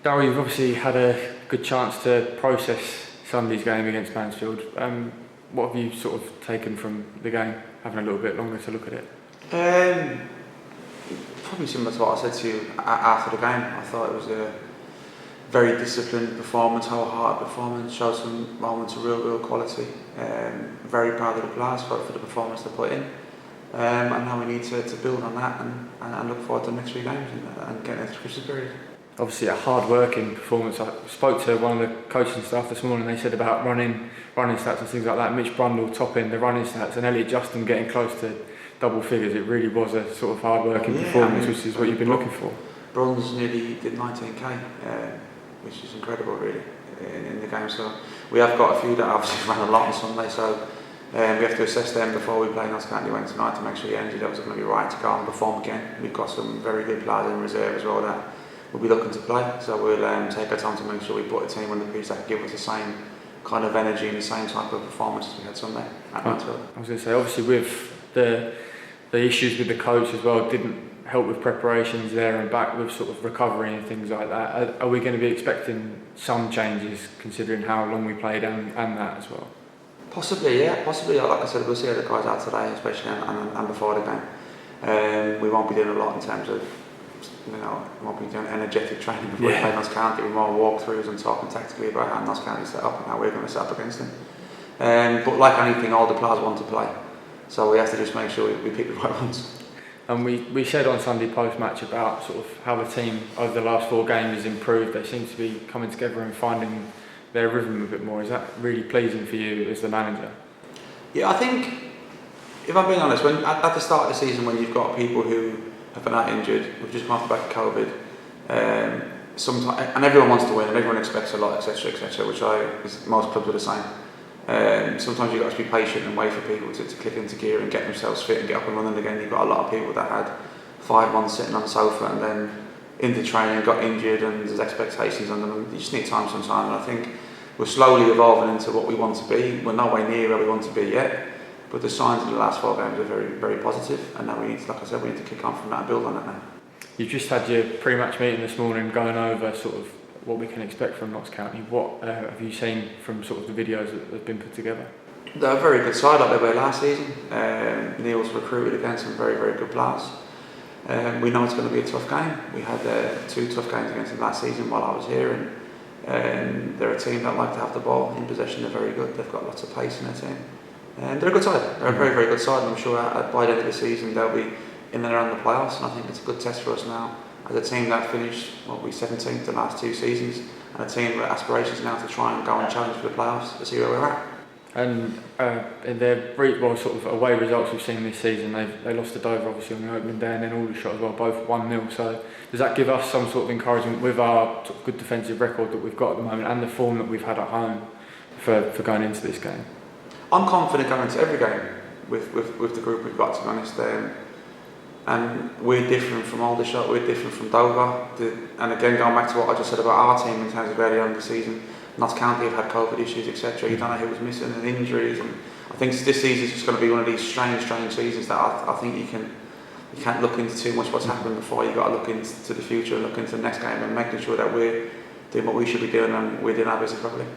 Daryl, you've obviously had a good chance to process Sunday's game against Mansfield. What have you sort of taken from the game, having a little bit longer to look at it? Probably similar to what I said to you after the game. I thought it was a very disciplined performance, wholehearted performance, showed some moments of real quality. Very proud of the players for the performance they put in. And now we need to build on that and look forward to the next 3 games and getting into the Christmas period. Obviously a hard-working performance. I spoke to one of the coaching staff this morning. They said about running stats and things like that. Mitch Brundle topping the running stats and Elliot Justin getting close to double figures. It really was a sort of hard-working performance, which is what you've been looking for. Bronze nearly did 19k, which is incredible really in the game. So we have got a few that obviously ran a lot on Sunday. So we have to assess them before we play Notts County tonight to make sure the energy levels are going to be right to go and perform again. We've got some very good players in reserve as well that we'll be looking to play, so we'll take our time to make sure we put a team on the pitch that can give us the same kind of energy and the same type of performance as we had Sunday at Mansfield. I was going to say, obviously with the issues with the coach as well, didn't help with preparations there and back with sort of recovery and things like that. Are we going to be expecting some changes considering how long we played and that as well? Possibly, yeah, possibly. Like I said, we'll see how the guys out today, especially and before the game. We won't be doing a lot in terms of, we won't be doing energetic training before we play Notts County. We're more walkthroughs and talking tactically about how Notts County set up and how we're going to set up against them. But like anything, all the players want to play, so we have to just make sure we pick the right ones. And we said on Sunday post-match about sort of how the team over the last 4 games has improved. They seem to be coming together and finding their rhythm a bit more. Is that really pleasing for you as the manager? Yeah, I think, if I'm being honest, when at the start of the season when you've got people who have been out injured, we've just come off the back of COVID, sometimes, and everyone wants to win and everyone expects a lot, etc, which most clubs are the same. Sometimes you've got to be patient and wait for people to click into gear and get themselves fit and get up and running again. You've got a lot of people that had 5 months sitting on the sofa and then into training, got injured, and there's expectations on them. You just need time sometimes, and I think we're slowly evolving into what we want to be. We're nowhere near where we want to be yet, but the signs of the last 4 games are very positive, and now we need to, like I said, we need to kick on from that and build on that now. You've just had your pre-match meeting this morning going over sort of what we can expect from Notts County. What have you seen from sort of the videos that have been put together? They're a very good side like they were last season. Neil's recruited against some very good players. We know it's going to be a tough game. We had 2 tough games against them last season while I was here, and they're a team that like to have the ball in possession. They're very good. They've got lots of pace in their team. And they're a good side. They're a very good side, and I'm sure by the end of the season they'll be in and around the playoffs, and I think it's a good test for us now as a team that finished 17th the last 2 seasons, and a team with aspirations now to try and go and challenge for the playoffs to see where we're at. And in their sort of away results we've seen this season, they lost to Dover obviously on the opening day and then Aldershot as well, both 1-0. So does that give us some sort of encouragement with our sort of good defensive record that we've got at the moment and the form that we've had at home for going into this game? I'm confident going into every game with the group we've got, to be honest. And we're different from Aldershot, we're different from Dover. And again, going back to what I just said about our team in terms of early on in the season, Notts County have had COVID issues, etc. You don't know who was missing and injuries. And I think this season is just going to be one of these strange seasons that I think you can't look into too much what's happened before. You've got to look into the future and look into the next game and making sure that we're doing what we should be doing and we're doing our business properly.